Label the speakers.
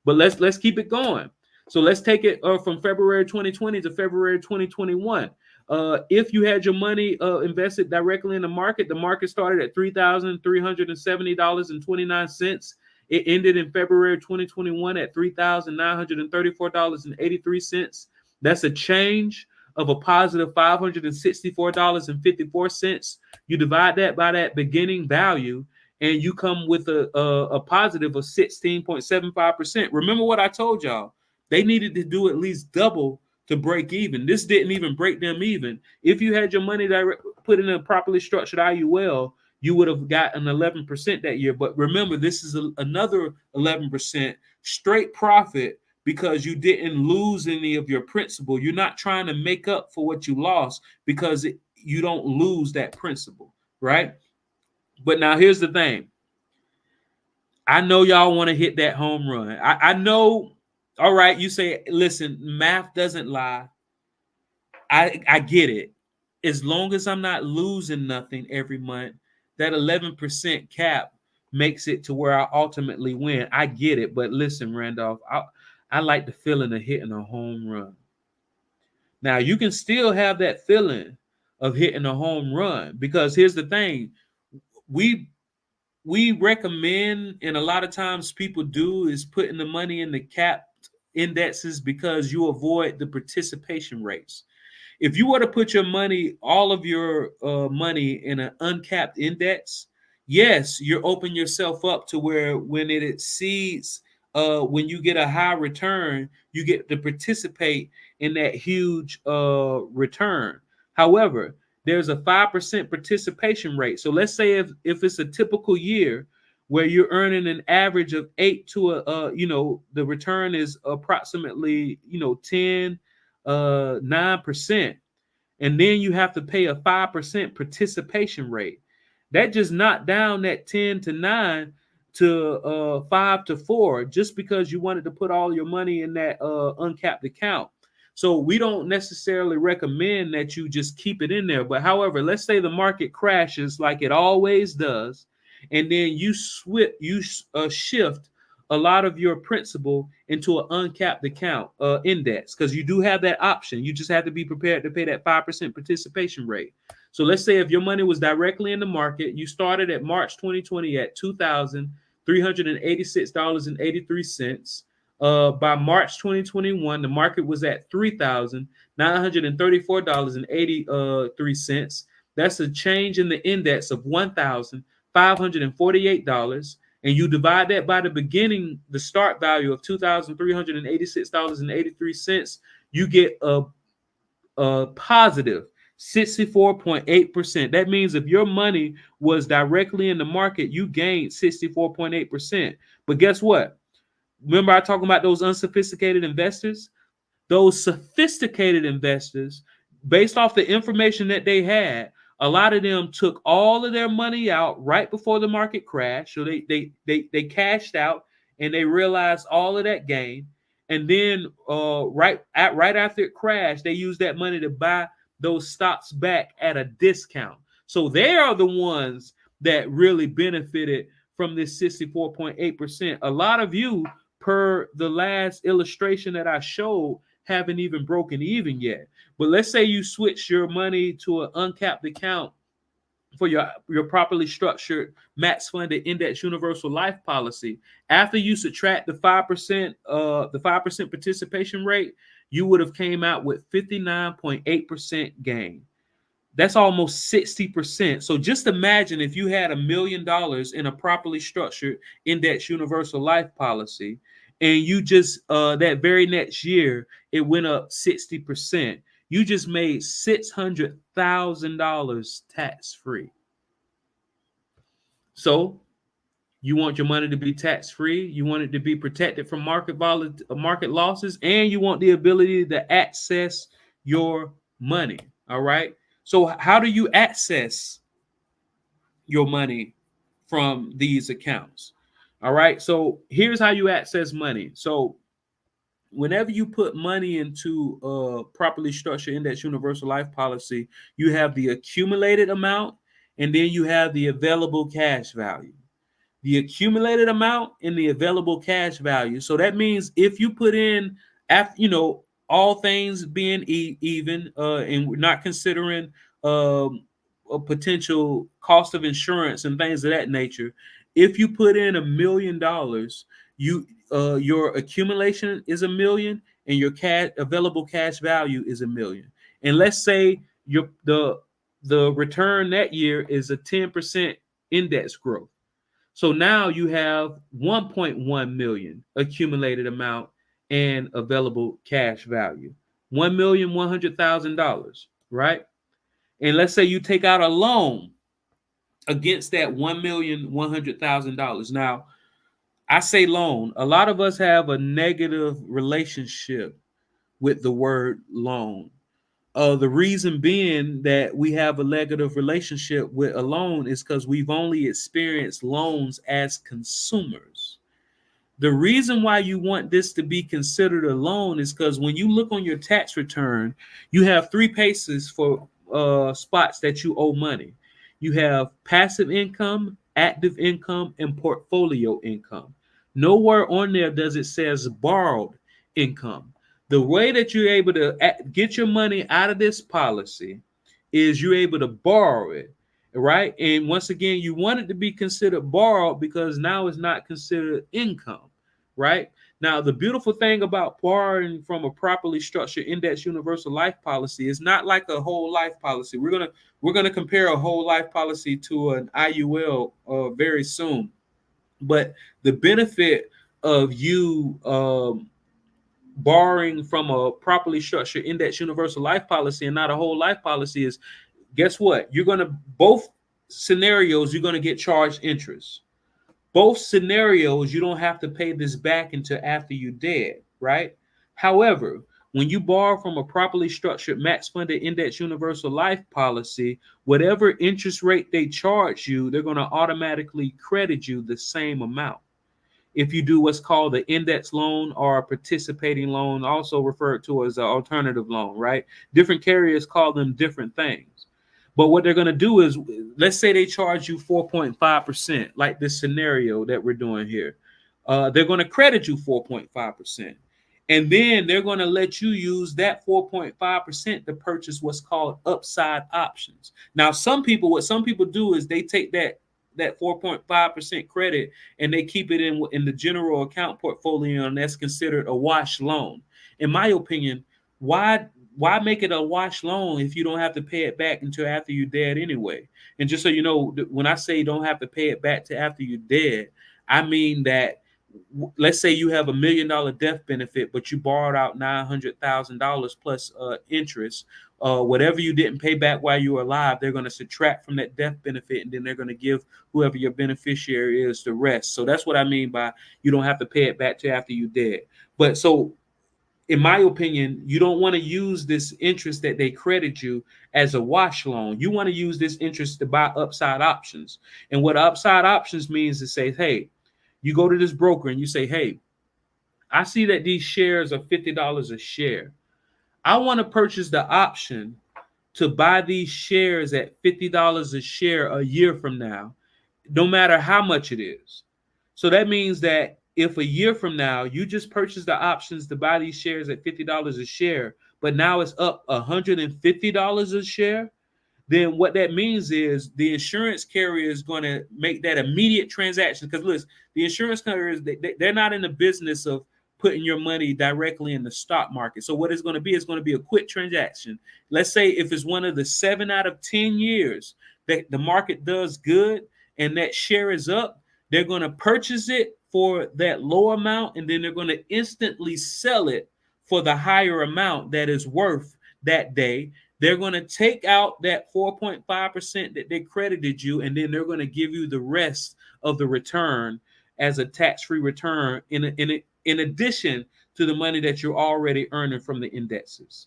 Speaker 1: But let's keep it going. So let's take it from February 2020 to February 2021. If you had your money invested directly in the market started at $3,370.29. It ended in February 2021 at $3,934.83. That's a change of a positive $564.54. You divide that by that beginning value, and you come with a positive of 16.75%. Remember what I told y'all? They needed to do at least double to break even. This didn't even break them even. If you had your money put in a properly structured IUL, you would have gotten 11% that year. But remember, this is another 11% straight profit because you didn't lose any of your principal. You're not trying to make up for what you lost because you don't lose that principal, right? But now here's the thing. I know y'all want to hit that home run. I know. All right, you say, listen, math doesn't lie. I get it. As long as I'm not losing nothing every month, that 11% cap makes it to where I ultimately win. I get it. But listen, Randolph, I like the feeling of hitting a home run. Now, you can still have that feeling of hitting a home run because here's the thing. We we recommend, and a lot of times people do, is putting the money in the capped indexes because you avoid the participation rates. If you were to put your money, all of your money in an uncapped index, yes, you're opening yourself up to where when it exceeds, when you get a high return, you get to participate in that huge return. However, there's a 5% participation rate. So let's say if it's a typical year where you're earning an average of 8 to the return is approximately 9%, and then you have to pay a 5% participation rate. That just knocked down that 10 to 9 to 5 to 4 just because you wanted to put all your money in that uncapped account. So we don't necessarily recommend that you just keep it in there. But however, let's say the market crashes like it always does, and then shift a lot of your principal into an uncapped account index, because you do have that option. You just have to be prepared to pay that 5% participation rate. So let's say if your money was directly in the market, you started at March 2020 at $2,386.83. By March 2021, the market was at $3,934.83. That's a change in the index of $1,548. And you divide that by the start value of $2,386.83, you get a positive 64.8%. That means if your money was directly in the market, you gained 64.8%. But guess what? Remember I talking about those unsophisticated investors? Those sophisticated investors, based off the information that they had, a lot of them took all of their money out right before the market crashed. So they cashed out and they realized all of that gain. And then right after it crashed, they used that money to buy those stocks back at a discount. So they are the ones that really benefited from this 64.8%. A lot of you, per the last illustration that I showed, haven't even broken even yet. But let's say you switch your money to an uncapped account for your properly structured max funded index universal life policy. After you subtract the 5% participation rate, you would have came out with 59.8% gain. That's almost 60%. So just imagine if you had $1 million in a properly structured index universal life policy, and you just that very next year it went up 60%. You just made $600,000 tax free. So you want your money to be tax free. You want it to be protected from market losses, and you want the ability to access your money. All right. So how do you access your money from these accounts? All right. So here's how you access money. So whenever you put money into a properly structured index universal life policy, you have the accumulated amount and then you have the available cash value. the accumulated amount, and the available cash value. So that means if you put in, after all things being even, and we're not considering a potential cost of insurance and things of that nature, if you put in $1 million, you your accumulation is 1 million, and your cash available cash value is 1 million. And let's say your the return that year is a 10% index growth. So now you have 1.1 million accumulated amount and available cash value. $1,100,000, right? And let's say you take out a loan against that $1,100,000. Now, I say loan. A lot of us have a negative relationship with the word loan. The reason being that we have a negative relationship with a loan is because we've only experienced loans as consumers. The reason why you want this to be considered a loan is because when you look on your tax return, you have three places for spots that you owe money. You have passive income, active income, and portfolio income. Nowhere on there does it says borrowed income. The way that you're able to get your money out of this policy is you're able to borrow it, right? And once again, you want it to be considered borrowed because now it's not considered income, right? Now, the beautiful thing about borrowing from a properly structured index universal life policy is not like a whole life policy. We're gonna compare a whole life policy to an IUL very soon. But the benefit of you borrowing from a properly structured index universal life policy and not a whole life policy is, guess what? You're gonna both scenarios you're gonna get charged interest. Both scenarios, you don't have to pay this back until after you're dead, right? However, when you borrow from a properly structured max funded index universal life policy, whatever interest rate they charge you, they're going to automatically credit you the same amount. If you do what's called the index loan or a participating loan, also referred to as an alternative loan, right? Different carriers call them different things. But what they're going to do is, let's say they charge you 4.5%, like this scenario that we're doing here. They're going to credit you 4.5%. And then they're going to let you use that 4.5% to purchase what's called upside options. Now, what some people do is they take that 4.5% credit and they keep it in the general account portfolio, and that's considered a wash loan. In my opinion, why make it a wash loan if you don't have to pay it back until after you're dead anyway? And just so you know, when I say don't have to pay it back to after you're dead, I mean that let's say you have $1 million death benefit, but you borrowed out $900,000 plus interest. Whatever you didn't pay back while you were alive, they're going to subtract from that death benefit, and then they're going to give whoever your beneficiary is the rest. So that's what I mean by you don't have to pay it back to after you're dead. But so, in my opinion, you don't want to use this interest that they credit you as a wash loan. You want to use this interest to buy upside options. And what upside options means is say, hey, you go to this broker and you say, hey, I see that these shares are $50 a share. I want to purchase the option to buy these shares at $50 a share a year from now, no matter how much it is. So that means that if a year from now you just purchase the options to buy these shares at $50 a share, but now it's up $150 a share, then what that means is the insurance carrier is going to make that immediate transaction. Because listen, the insurance carriers, they're not in the business of putting your money directly in the stock market. So what it's going to be is going to be a quick transaction. Let's say if it's one of the 7 out of 10 years that the market does good and that share is up, they're going to purchase it for that low amount, and then they're going to instantly sell it for the higher amount that is worth that day. They're going to take out that 4.5% that they credited you, and then they're going to give you the rest of the return as a tax-free return in addition to the money that you're already earning from the indexes.